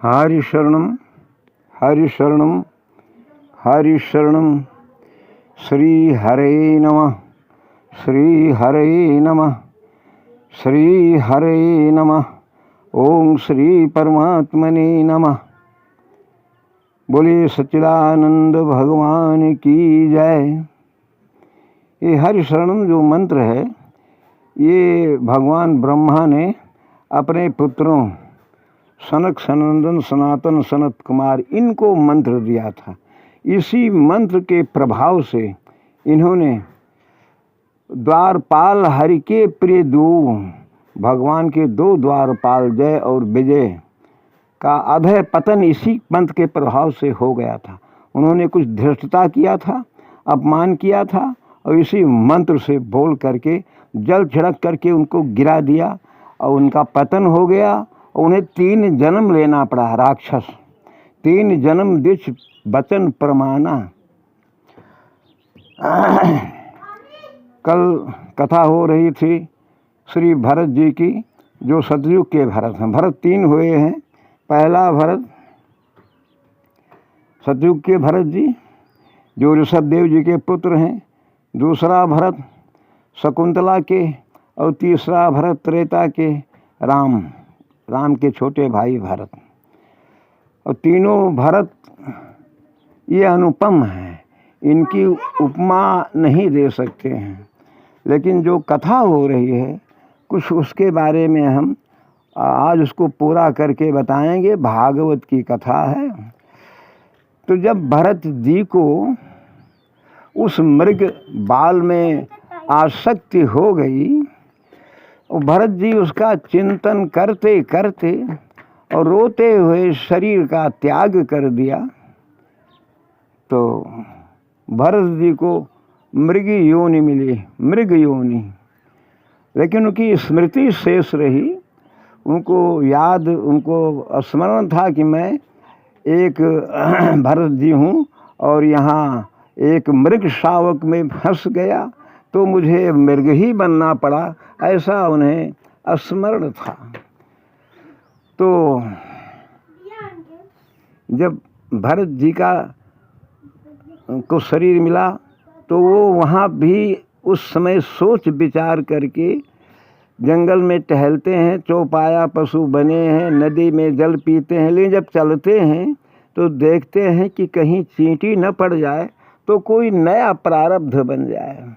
हरिशरणं हरिशरणं हरिशरणं। श्री हरे नमः, श्री हरे नमः, श्री हरे नमः। ओम श्री परमात्मने नमः। बोलिए सच्चिदानंद भगवान की जय। ये हरिशरणं जो मंत्र है, ये भगवान ब्रह्मा ने अपने पुत्रों सनक सनंदन सनातन सनत कुमार इनको मंत्र दिया था। इसी मंत्र के प्रभाव से इन्होंने द्वारपाल हरि के प्रिय दो भगवान के दो द्वारपाल जय और विजय का अधय पतन इसी मंत्र के प्रभाव से हो गया था। उन्होंने कुछ धृष्टता किया था, अपमान किया था, और इसी मंत्र से बोल करके जल छिड़क करके उनको गिरा दिया और उनका पतन हो गया। उन्हें 3 जन्म लेना पड़ा। राक्षस 3 जन्म दिच वचन प्रमाना। कल कथा हो रही थी श्री भरत जी की, जो सतयुग के भरत हैं। भरत 3 हुए हैं। पहला भरत सतयुग के भरत जी, जो ऋषभदेव जी के पुत्र हैं। दूसरा भरत शकुंतला के, और तीसरा भरत त्रेता के राम के छोटे भाई भरत। और तीनों भरत ये अनुपम हैं, इनकी उपमा नहीं दे सकते हैं। लेकिन जो कथा हो रही है कुछ उसके बारे में हम आज उसको पूरा करके बताएंगे। भागवत की कथा है। तो जब भरत जी को उस मृग बाल में आसक्ति हो गई, और भरत जी उसका चिंतन करते करते और रोते हुए शरीर का त्याग कर दिया, तो भरत जी को मृग योनि मिली, मृग योनि। लेकिन उनकी स्मृति शेष रही। उनको याद, उनको स्मरण था कि मैं एक भरत जी हूँ और यहाँ एक मृग शावक में फंस गया, तो मुझे मृग ही बनना पड़ा, ऐसा उन्हें स्मरण था। तो जब भरत जी को शरीर मिला, तो वो वहाँ भी उस समय सोच विचार करके जंगल में टहलते हैं, चौपाया पशु बने हैं, नदी में जल पीते हैं। लेकिन जब चलते हैं तो देखते हैं कि कहीं चींटी न पड़ जाए, तो कोई नया प्रारब्ध बन जाए।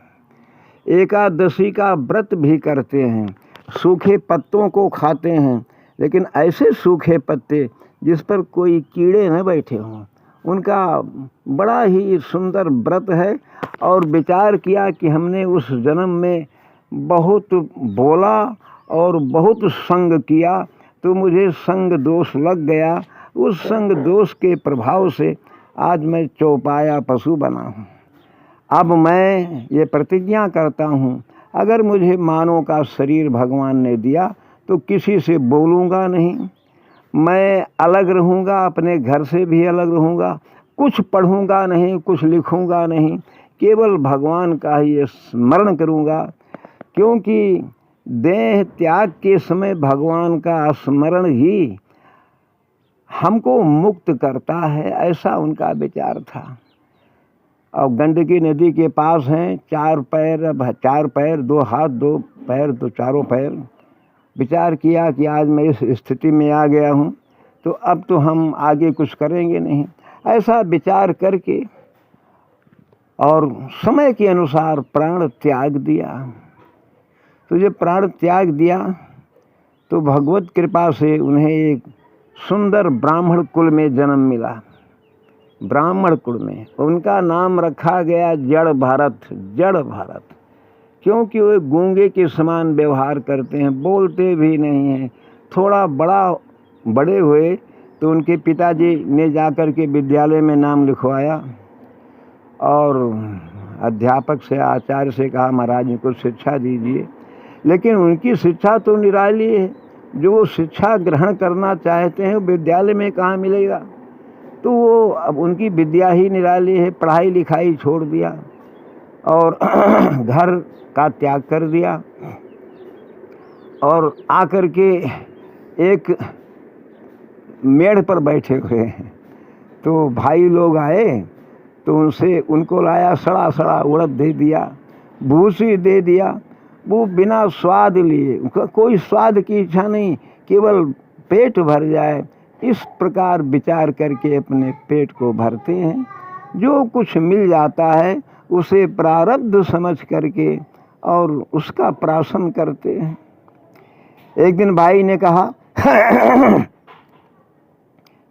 एकादशी का व्रत भी करते हैं, सूखे पत्तों को खाते हैं, लेकिन ऐसे सूखे पत्ते जिस पर कोई कीड़े न बैठे हों। उनका बड़ा ही सुंदर व्रत है। और विचार किया कि हमने उस जन्म में बहुत बोला और बहुत संग किया, तो मुझे संग दोष लग गया। उस संग दोष के प्रभाव से आज मैं चौपाया पशु बना हूँ। अब मैं ये प्रतिज्ञा करता हूँ, अगर मुझे मानव का शरीर भगवान ने दिया तो किसी से बोलूँगा नहीं, मैं अलग रहूँगा, अपने घर से भी अलग रहूँगा, कुछ पढ़ूँगा नहीं, कुछ लिखूँगा नहीं, केवल भगवान का ही स्मरण करूँगा। क्योंकि देह त्याग के समय भगवान का स्मरण ही हमको मुक्त करता है, ऐसा उनका विचार था। और गंडकी नदी के पास हैं, 4 पैर 2 हाथ 2 पैर 2 चारों पैर। विचार किया कि आज मैं इस स्थिति में आ गया हूँ, तो अब तो हम आगे कुछ करेंगे नहीं। ऐसा विचार करके और समय के अनुसार प्राण त्याग दिया। तो जब प्राण त्याग दिया तो भगवत कृपा से उन्हें एक सुंदर ब्राह्मण कुल में जन्म मिला। ब्राह्मण कुल में उनका नाम रखा गया जड़ भरत। जड़ भरत, क्योंकि वे गूंगे के समान व्यवहार करते हैं, बोलते भी नहीं हैं। थोड़ा बड़े हुए तो उनके पिताजी ने जाकर के विद्यालय में नाम लिखवाया और अध्यापक से, आचार्य से कहा, महाराज जी को शिक्षा दीजिए। लेकिन उनकी शिक्षा तो निराली है। जो वो शिक्षा ग्रहण करना चाहते हैं, विद्यालय में कहाँ मिलेगा। तो वो अब उनकी विद्या ही निराली है, पढ़ाई लिखाई छोड़ दिया और घर का त्याग कर दिया और आकर के एक मेड़ पर बैठे हुए हैं। तो भाई लोग आए तो उनको लाया सड़ा सड़ा उड़द दे दिया, भूसी दे दिया। वो बिना स्वाद लिए, कोई स्वाद की इच्छा नहीं, केवल पेट भर जाए इस प्रकार विचार करके अपने पेट को भरते हैं। जो कुछ मिल जाता है उसे प्रारब्ध समझ करके और उसका प्राशन करते हैं। एक दिन भाई ने कहा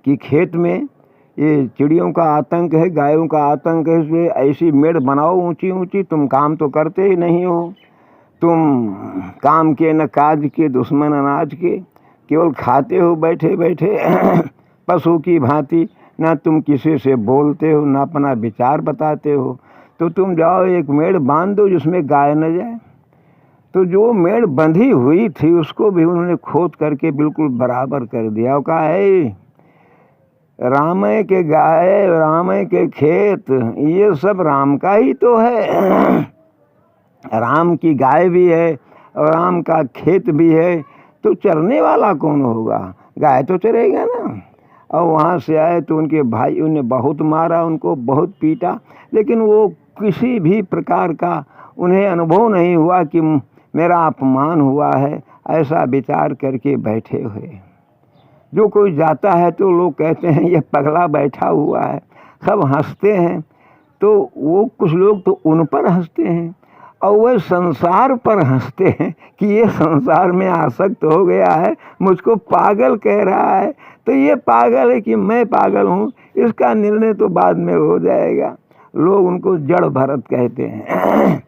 कि खेत में ये चिड़ियों का आतंक है, गायों का आतंक है, इसलिए ऐसी मेड़ बनाओ ऊंची ऊंची। तुम काम तो करते ही नहीं हो, तुम काम के न काज के, दुश्मन अनाज के, केवल खाते हो बैठे बैठे पशु की भांति। ना तुम किसी से बोलते हो, ना अपना विचार बताते हो। तो तुम जाओ एक मेड़ बांध दो जिसमें गाय न जाए। तो जो मेड़ बंधी हुई थी उसको भी उन्होंने खोद करके बिल्कुल बराबर कर दिया और कहा है रामय के गाय, रामय के खेत, ये सब राम का ही तो है। राम की गाय भी है और राम का खेत भी है, तो चरने वाला कौन होगा? गाय तो चरेगा ना। और वहाँ से आए तो उनके भाइयों ने बहुत मारा, उनको बहुत पीटा, लेकिन वो किसी भी प्रकार का उन्हें अनुभव नहीं हुआ कि मेरा अपमान हुआ है, ऐसा विचार करके बैठे हुए। जो कोई जाता है तो लोग कहते हैं ये पगला बैठा हुआ है, सब हंसते हैं। तो वो कुछ लोग तो उन पर हंसते हैं और वह संसार पर हंसते हैं कि ये संसार में आसक्त हो गया है, मुझको पागल कह रहा है। तो ये पागल है कि मैं पागल हूँ, इसका निर्णय तो बाद में हो जाएगा। लोग उनको जड़ भरत कहते हैं।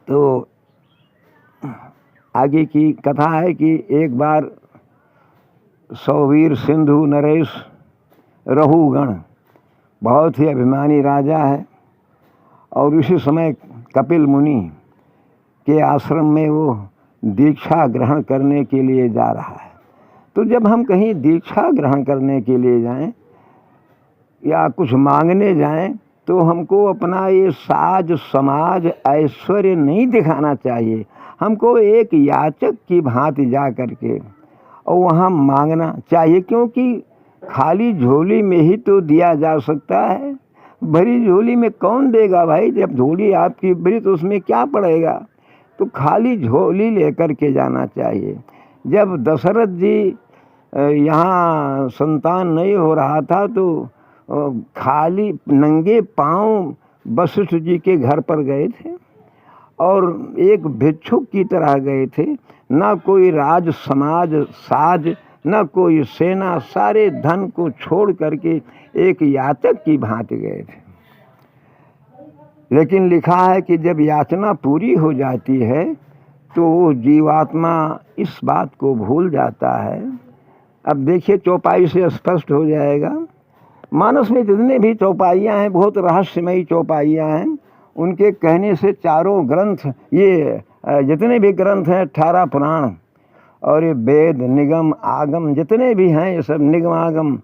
तो आगे की कथा है कि एक बार सौवीर सिंधु नरेश रहुगण बहुत ही अभिमानी राजा है और उसी समय कपिल मुनि के आश्रम में वो दीक्षा ग्रहण करने के लिए जा रहा है। तो जब हम कहीं दीक्षा ग्रहण करने के लिए जाएं या कुछ मांगने जाएं तो हमको अपना ये साज समाज ऐश्वर्य नहीं दिखाना चाहिए। हमको एक याचक की भांति जा करके और वहाँ मांगना चाहिए, क्योंकि खाली झोली में ही तो दिया जा सकता है। भरी झोली में कौन देगा भाई? जब झोली आपकी भरी तो उसमें क्या पड़ेगा? तो खाली झोली लेकर के जाना चाहिए। जब दशरथ जी यहाँ संतान नहीं हो रहा था तो खाली नंगे पांव वशिष्ठ जी के घर पर गए थे और एक भिक्षुक की तरह गए थे। ना कोई राज समाज साज, न कोई सेना, सारे धन को छोड़ करके एक याचक की भांति गए थे। लेकिन लिखा है कि जब याचना पूरी हो जाती है तो वो जीवात्मा इस बात को भूल जाता है। अब देखिए चौपाई से स्पष्ट हो जाएगा। मानस में जितने भी चौपाइयाँ हैं बहुत रहस्यमयी चौपाइयाँ हैं। उनके कहने से चारों ग्रंथ, ये जितने भी ग्रंथ हैं 18 पुराण और ये वेद निगम आगम जितने भी हैं, ये सब निगम आगम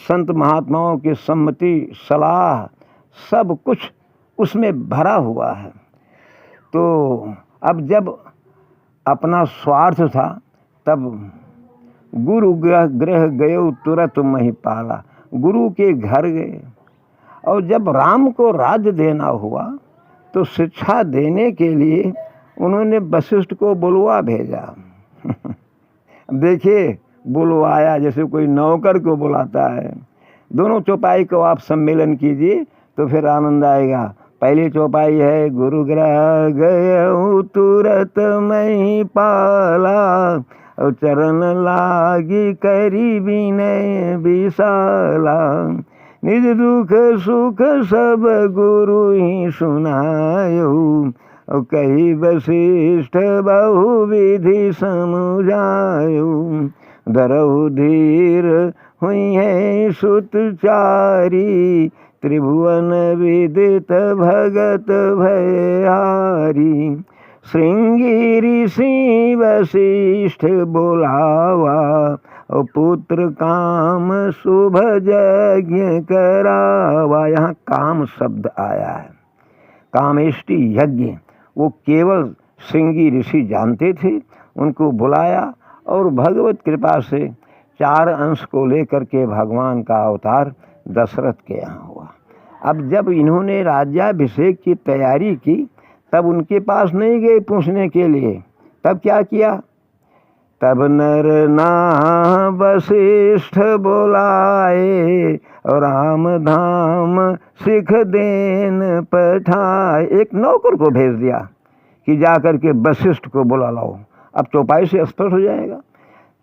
संत महात्माओं की सम्मति सलाह सब कुछ उसमें भरा हुआ है। तो अब जब अपना स्वार्थ था तब गुरु गृह गए तुरंत महिपाला, गुरु के घर गए। और जब राम को राज्य देना हुआ तो शिक्षा देने के लिए उन्होंने वशिष्ठ को बुलवा भेजा। देखिए बुलवाया जैसे कोई नौकर को बुलाता है। दोनों चौपाई को आप सम्मेलन कीजिए तो फिर आनंद आएगा। पहली चौपाई है गुरु गृह गए तुरंत महिपाला और चरण लागी करी विनय विशाला, निज दुख सुख सब गुरु ही सुनायो और कही वशिष्ठ बहुविधि समुझायो, धरहु धीर हुई है सुतचारी त्रिभुवन विदित भगत भयहारी, श्रृंगी ऋषि वशिष्ठ बोलावा और पुत्र काम शुभ यज्ञ करावा। यहाँ काम शब्द आया है। कामेष्टि यज्ञ वो केवल श्रृंगी ऋषि जानते थे। उनको बुलाया और भगवत कृपा से 4 अंश को लेकर के भगवान का अवतार दशरथ के यहाँ हुआ। अब जब इन्होंने राज्याभिषेक की तैयारी की तब उनके पास नहीं गए पूछने के लिए, तब क्या किया? तब नर नाम वशिष्ठ बोलाए और राम धाम सिख देन पठाए। एक नौकर को भेज दिया कि जा कर के वशिष्ठ को बुला लाओ। अब चौपाई से स्पष्ट हो जाएगा।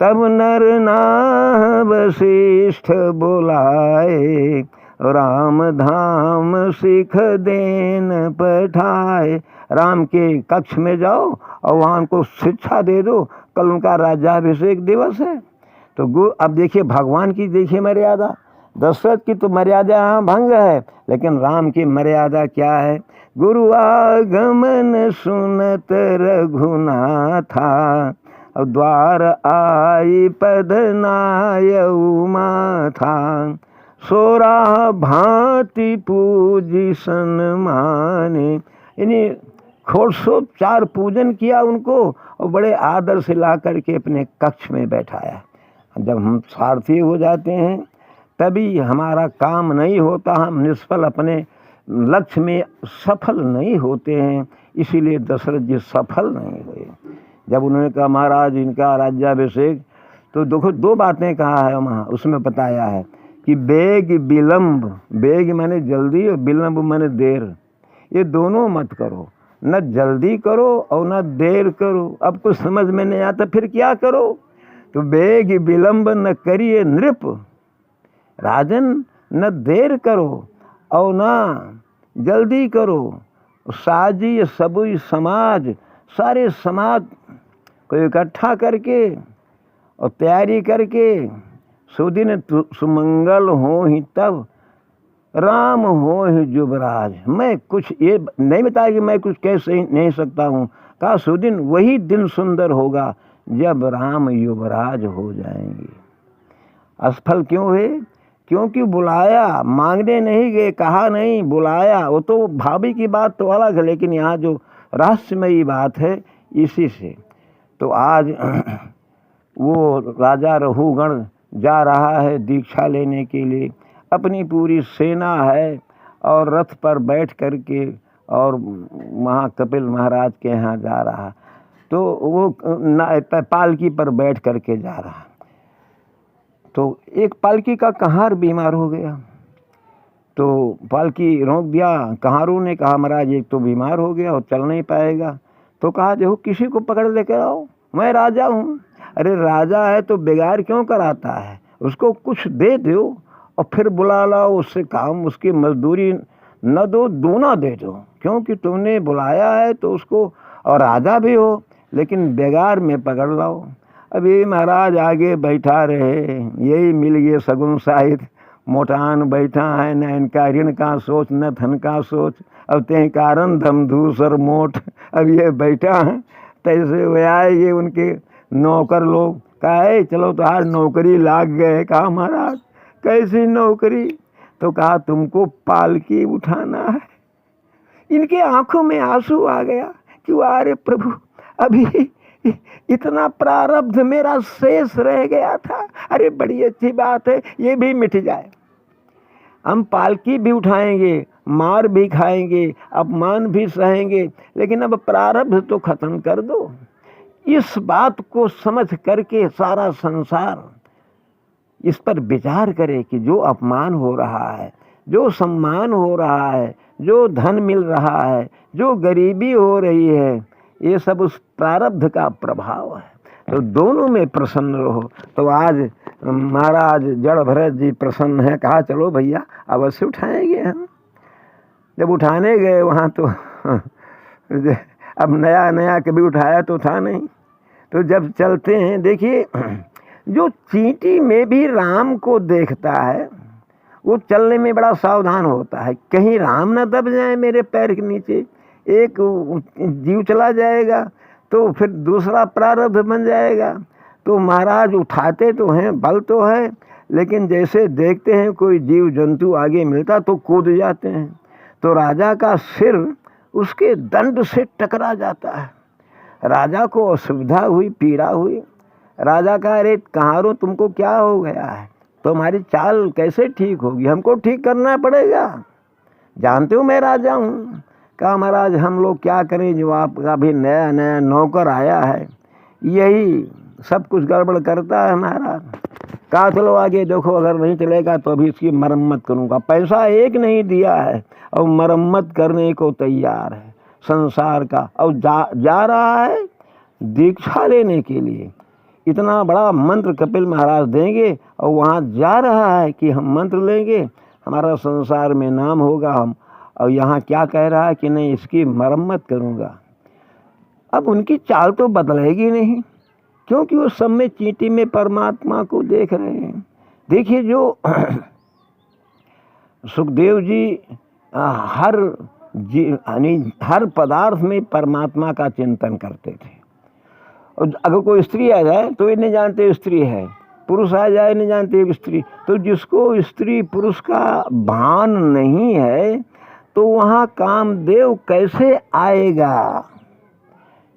तब नर नाम वशिष्ठ बोलाए राम धाम सिख देन पठाए। राम के कक्ष में जाओ और वहाँ उनको शिक्षा दे दो, कल उनका राज्याभिषेक दिवस है। तो अब देखिए भगवान की देखिए मर्यादा। दशरथ की तो मर्यादा यहाँ भंग है, लेकिन राम की मर्यादा क्या है? गुरु आगमन सुनत रघुनाथा और द्वार आई पद नायऊ माथा। सोरा भांति पूजी सन्माने। यानी षोडशोपचार पूजन किया उनको और बड़े आदर से ला करके अपने कक्ष में बैठाया। जब हम स्वार्थी हो जाते हैं तभी हमारा काम नहीं होता, हम निष्फल अपने लक्ष्य में सफल नहीं होते हैं। इसीलिए दशरथ जी सफल नहीं हुए। जब उन्होंने कहा महाराज इनका राज्याभिषेक, तो देखो 2 बातें कहा है वहाँ, उसमें बताया है कि बेग विलंब, बेग माने जल्दी और विलंब माने देर, ये दोनों मत करो, न जल्दी करो और न देर करो। अब कुछ समझ में नहीं आता फिर क्या करो? तो बेग विलंब न करिए नृप, राजन न देर करो और न जल्दी करो। साजी सबुई समाज, सारे समाज को इकट्ठा करके और तैयारी करके सुदिन सुमंगल हो ही तब राम हो ही युवराज। मैं कुछ ये नहीं बताया कि मैं कुछ कह नहीं सकता हूँ। कहा सुदिन वही दिन सुंदर होगा जब राम युवराज हो जाएंगे। असफल क्यों हुए? क्योंकि बुलाया, मांगने नहीं गए, कहा नहीं, बुलाया। वो तो भाभी की बात तो अलग है, लेकिन यहाँ जो रहस्यमयी बात है इसी से। तो आज वो राजा रघुगण जा रहा है दीक्षा लेने के लिए, अपनी पूरी सेना है और रथ पर बैठ करके और वहाँ कपिल महाराज के यहाँ जा रहा। तो वो पालकी पर बैठ करके जा रहा। तो एक पालकी का कहार बीमार हो गया, तो पालकी रोक दिया। कहारों ने कहा महाराज एक तो बीमार हो गया और चल नहीं पाएगा। तो कहा देखो किसी को पकड़ लेकर आओ, मैं राजा हूँ। अरे राजा है तो बेगार क्यों कराता है? उसको कुछ दे दो और फिर बुला लाओ, उससे काम, उसकी मजदूरी न दो, दूना दे दो, क्योंकि तुमने बुलाया है तो उसको, और राजा भी हो, लेकिन बेगार में पकड़ लाओ। अभी महाराज आगे बैठा रहे, यही मिल गए सगुन साहित्य। मोटान बैठा है, न इनका ऋण का सोच न धन का सोच, अब ते कारण धम धूसर मोट। अब ये बैठा है, तैसे वे आएंगे उनके नौकर लोग, कहा चलो तो आज नौकरी लाग गए। कहा महाराज कैसी नौकरी? तो कहा तुमको पालकी उठाना है। इनके आंखों में आंसू आ गया कि अरे प्रभु अभी इतना प्रारब्ध मेरा शेष रह गया था। अरे बड़ी अच्छी बात है, ये भी मिट जाए। हम पालकी भी उठाएंगे, मार भी खाएंगे, अपमान भी सहेंगे, लेकिन अब प्रारब्ध तो खत्म कर दो। इस बात को समझ करके सारा संसार इस पर विचार करे कि जो अपमान हो रहा है, जो सम्मान हो रहा है, जो धन मिल रहा है, जो गरीबी हो रही है, ये सब उस प्रारब्ध का प्रभाव है। तो दोनों में प्रसन्न रहो। तो आज महाराज जड़ भरत जी प्रसन्न है। कहा चलो भैया अवश्य उठाएंगे हम। जब उठाने गए वहाँ तो अब नया नया कभी उठाया तो था नहीं। तो जब चलते हैं, देखिए जो चींटी में भी राम को देखता है वो चलने में बड़ा सावधान होता है, कहीं राम न दब जाए मेरे पैर के नीचे। एक जीव चला जाएगा तो फिर दूसरा प्रारब्ध बन जाएगा। तो महाराज उठाते तो हैं, बल तो है, लेकिन जैसे देखते हैं कोई जीव जंतु आगे मिलता तो कूद जाते हैं। तो राजा का सिर उसके दंड से टकरा जाता है। राजा को असुविधा हुई, पीड़ा हुई। राजा कहा, अरे कहारो तुमको क्या हो गया है, तुम्हारी चाल कैसे ठीक होगी, हमको ठीक करना पड़ेगा, जानते हो मैं राजा हूँ। कहा, महाराज हम लोग क्या करें, जो आपका भी नया नया नौकर आया है यही सब कुछ गड़बड़ करता है महाराज। कहा, चलो आगे देखो, अगर नहीं चलेगा तो अभी इसकी मरम्मत करूँगा। पैसा एक नहीं दिया है और मरम्मत करने को तैयार है संसार का, और जा रहा है दीक्षा लेने के लिए। इतना बड़ा मंत्र कपिल महाराज देंगे और वहाँ जा रहा है कि हम मंत्र लेंगे, हमारा संसार में नाम होगा हम, और यहाँ क्या कह रहा है कि नहीं इसकी मरम्मत करूँगा। अब उनकी चाल तो बदलेगी नहीं, क्योंकि वो सब में चींटी में परमात्मा को देख रहे हैं। देखिए जो सुखदेव जी हर पदार्थ में परमात्मा का चिंतन करते थे। और अगर कोई स्त्री आ जाए तो ये नहीं जानते स्त्री है, पुरुष आ जाए नहीं जानते स्त्री। तो जिसको स्त्री पुरुष का भान नहीं है तो वहाँ कामदेव कैसे आएगा।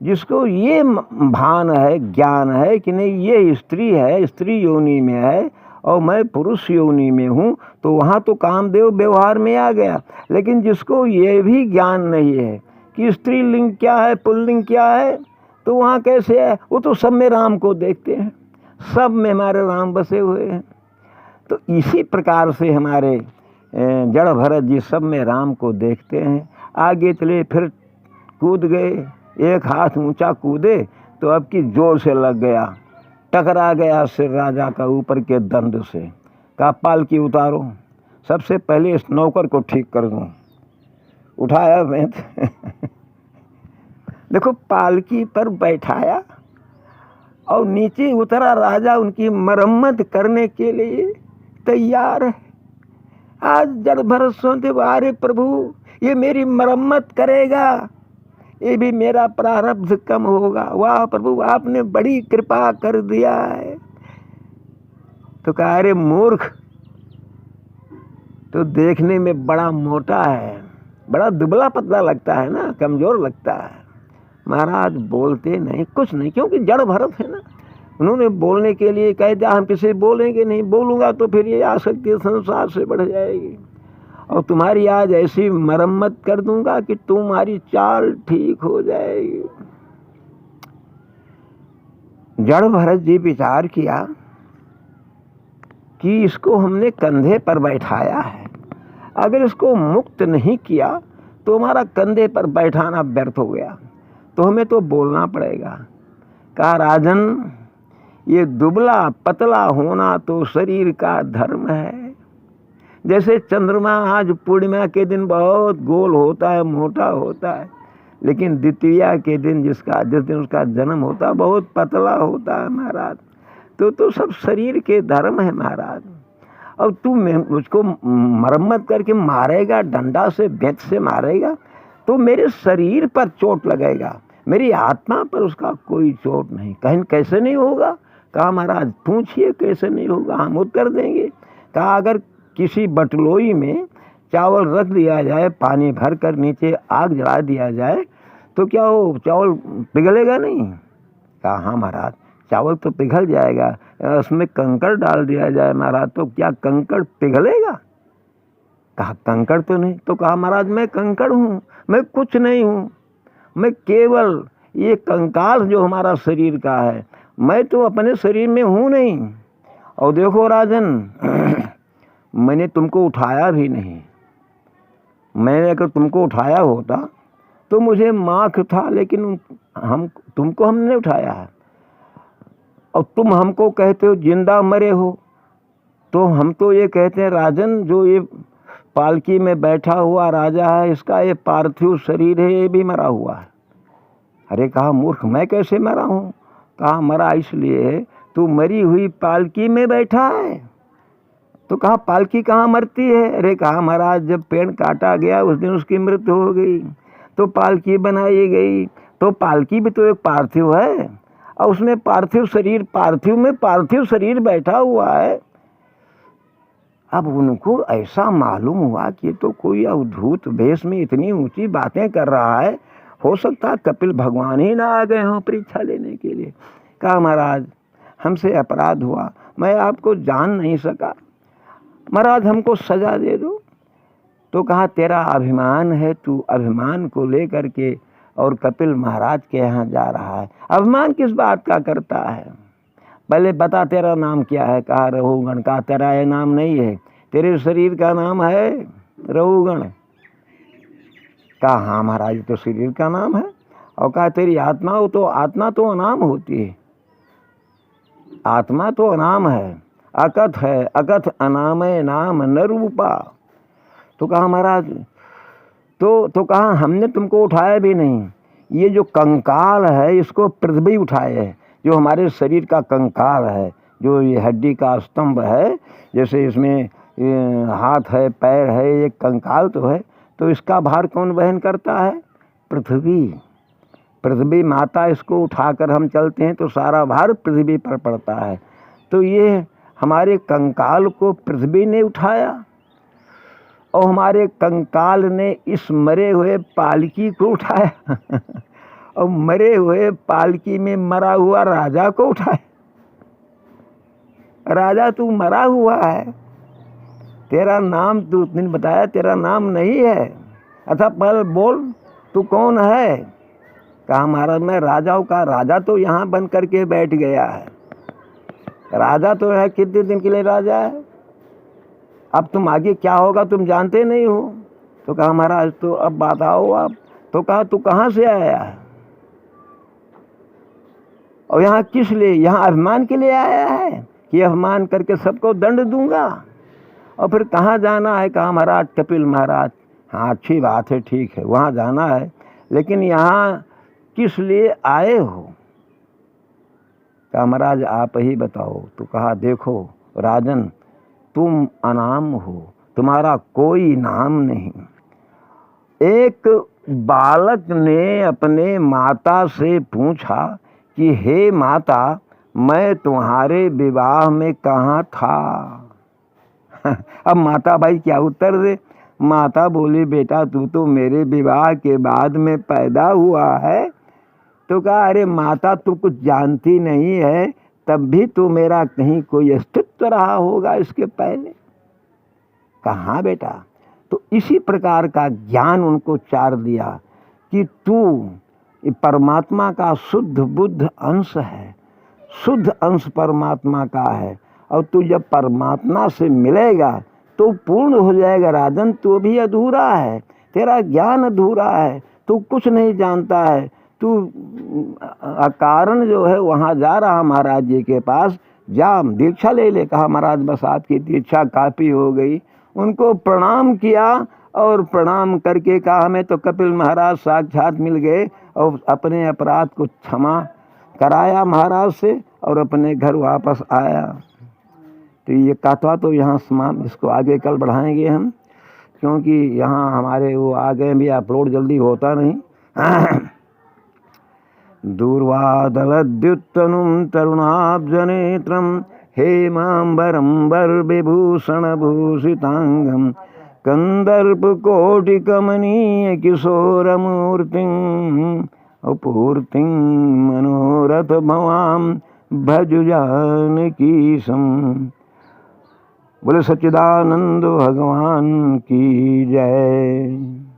जिसको ये भान है, ज्ञान है कि नहीं ये स्त्री है, स्त्री योनि में है और मैं पुरुष योनि में हूँ, तो वहाँ तो कामदेव व्यवहार में आ गया। लेकिन जिसको ये भी ज्ञान नहीं है कि स्त्रीलिंग क्या है पुल्लिंग क्या है, तो वहाँ कैसे है। वो तो सब में राम को देखते हैं, सब में हमारे राम बसे हुए हैं। तो इसी प्रकार से हमारे जड़ भरत जी सब में राम को देखते हैं। आगे चले, फिर कूद गए, एक हाथ ऊंचा कूदे तो अब की जोर से लग गया, टकरा गया सिर राजा का ऊपर के दंड से। कहा, पालकी उतारो, सबसे पहले इस नौकर को ठीक कर दूं। उठाया मैं देखो पालकी पर बैठाया और नीचे उतरा राजा, उनकी मरम्मत करने के लिए तैयार है। आज जड़ भरत सोचते, अरे प्रभु ये मेरी मरम्मत करेगा, ये भी मेरा प्रारब्ध कम होगा। वाह प्रभु आपने बड़ी कृपा कर दिया है। तो कहा, अरे मूर्ख, तो देखने में बड़ा मोटा है, बड़ा दुबला पतला लगता है ना, कमजोर लगता है। महाराज बोलते नहीं, कुछ नहीं, क्योंकि जड़ भरत है ना। उन्होंने बोलने के लिए कह दिया, हम किसी बोलेंगे नहीं, बोलूँगा तो फिर ये आसक्ति संसार से बढ़ जाएगी और तुम्हारी आज ऐसी मरम्मत कर दूंगा कि तुम्हारी चाल ठीक हो जाएगी। जड़ भरत जी विचार किया कि इसको हमने कंधे पर बैठाया है, अगर इसको मुक्त नहीं किया तो हमारा कंधे पर बैठाना व्यर्थ हो गया, तो हमें तो बोलना पड़ेगा। कहा, राजन ये दुबला पतला होना तो शरीर का धर्म है। जैसे चंद्रमा आज पूर्णिमा के दिन बहुत गोल होता है, मोटा होता है, लेकिन द्वितीया के दिन जिस दिन उसका जन्म होता है बहुत पतला होता है महाराज। तो सब शरीर के धर्म है महाराज। और तू मुझको मरम्मत करके मारेगा, डंडा से बेत से मारेगा तो मेरे शरीर पर चोट लगेगा, मेरी आत्मा पर उसका कोई चोट नहीं। कहीं कैसे नहीं होगा। कहा, महाराज पूछिए कैसे नहीं होगा, हम उत्तर देंगे। कहा, अगर किसी बटलोई में चावल रख दिया जाए, पानी भर कर नीचे आग जला दिया जाए तो क्या वो चावल पिघलेगा नहीं। कहा, हाँ महाराज चावल तो पिघल जाएगा, उसमें कंकड़ डाल दिया जाए महाराज तो क्या कंकड़ पिघलेगा। कहा, कंकड़ तो नहीं। तो कहा, महाराज मैं कंकड़ हूँ, मैं कुछ नहीं हूँ, मैं केवल ये कंकाल जो हमारा शरीर का है, मैं तो अपने शरीर में हूँ नहीं। और देखो राजन मैंने तुमको उठाया भी नहीं, मैंने अगर तुमको उठाया होता तो मुझे माख था, लेकिन तुमको हमने उठाया है। और तुम हमको कहते हो जिंदा मरे हो, तो हम तो ये कहते हैं राजन जो ये पालकी में बैठा हुआ राजा है इसका ये पार्थिव शरीर है, ये भी मरा हुआ है। अरे कहा, मूर्ख मैं कैसे मरा हूँ। कहा, मरा इसलिए तू मरी हुई पालकी में बैठा है। तो कहा, पालकी कहाँ मरती है। अरे कहा, महाराज जब पेड़ काटा गया उस दिन उसकी मृत्यु हो गई तो पालकी बनाई गई। तो पालकी भी तो एक पार्थिव है और उसमें पार्थिव शरीर, पार्थिव में पार्थिव शरीर बैठा हुआ है। अब उनको ऐसा मालूम हुआ कि तो कोई अवधूत वेश में इतनी ऊंची बातें कर रहा है, हो सकता है कपिल भगवान ही ना आ गए हों परीक्षा लेने के लिए। कहा, महाराज हमसे अपराध हुआ, मैं आपको जान नहीं सका, महाराज हमको सजा दे दो। तो कहा तेरा अभिमान है, तू अभिमान को लेकर के और कपिल महाराज के यहाँ जा रहा है। अभिमान किस बात का करता है? पहले बता तेरा नाम क्या है? कहा रहुगण। कहा तेरा ये नाम नहीं है, तेरे शरीर का नाम है रहुगण। कहा हाँ महाराज तो शरीर का नाम है। और कहा तेरी आत्मा हो तो आत्मा तो अनाम होती है, आत्मा तो अनाम है, अकथ है, अकथ अनामय नाम न रूपा। तो कहा महाराज तो कहा हमने तुमको उठाया भी नहीं, ये जो कंकाल है इसको पृथ्वी उठाए है, जो हमारे शरीर का कंकाल है, जो ये हड्डी का स्तंभ है, जैसे इसमें हाथ है पैर है, ये कंकाल तो है, तो इसका भार कौन वहन करता है? पृथ्वी। पृथ्वी माता इसको उठाकर हम चलते हैं तो सारा भार पृथ्वी पर पड़ता है। तो ये हमारे कंकाल को पृथ्वी ने उठाया और हमारे कंकाल ने इस मरे हुए पालकी को उठाया और मरे हुए पालकी में मरा हुआ राजा को उठाया। राजा तू मरा हुआ है, तेरा नाम तू उसने बताया तेरा नाम नहीं है, अच्छा पहले बोल तू कौन है? कहा महाराज मैं राजाओं का राजा तो यहाँ बन करके बैठ गया है। राजा तो है, कितने दिन के लिए राजा है, अब तुम आगे क्या होगा तुम जानते नहीं हो। तो कहा महाराज तो अब बात आओ आप। तो कहा तू कहाँ से आया है और यहाँ किस लिए? यहाँ अभिमान के लिए आया है कि अभिमान करके सबको दंड दूंगा। और फिर कहाँ जाना है? कहा महाराज कपिल महाराज। हाँ अच्छी बात है, ठीक है वहाँ जाना है, लेकिन यहाँ किस लिए आए हो? कहा महाराज आप ही बताओ। तो कहा देखो राजन तुम अनाम हो, तुम्हारा कोई नाम नहीं। एक बालक ने अपने माता से पूछा कि हे माता मैं तुम्हारे विवाह में कहाँ था? अब माता भाई क्या उत्तर दे? माता बोली बेटा तू तो मेरे विवाह के बाद में पैदा हुआ है। तो कहा अरे माता तू कुछ जानती नहीं है, तब भी तो मेरा कहीं कोई अस्तित्व रहा होगा इसके पहले। कहाँ बेटा? तो इसी प्रकार का ज्ञान उनको चार दिया कि तू परमात्मा का शुद्ध बुद्ध अंश है, शुद्ध अंश परमात्मा का है, और तू जब परमात्मा से मिलेगा तो पूर्ण हो जाएगा। राजन तू भी अधूरा है, तेरा ज्ञान अधूरा है, तू कुछ नहीं जानता है, तू अकारण जो है वहाँ जा रहा महाराज जी के पास, जा दीक्षा ले ले। कहा महाराज बस आपकी दीक्षा काफ़ी हो गई। उनको प्रणाम किया और प्रणाम करके कहा हमें तो कपिल महाराज साक्षात मिल गए, और अपने अपराध को क्षमा कराया महाराज से और अपने घर वापस आया। तो ये कथा तो यहाँ समाप्त, इसको आगे कल बढ़ाएंगे हम, क्योंकि यहाँ हमारे वो आ गए भी, अपलोड जल्दी होता नहीं। दूर्वादलद्युत्तनुं तरुणाब्जनेत्रं हेमाम्बरम्बरविभूषणभूषिताङ्गं कन्दर्पकोटिकमनीयकिशोरमूर्तिं अपूर्तिं मनोरथभवां भज जानकीशं। बोले सच्चिदानंद भगवान की जय।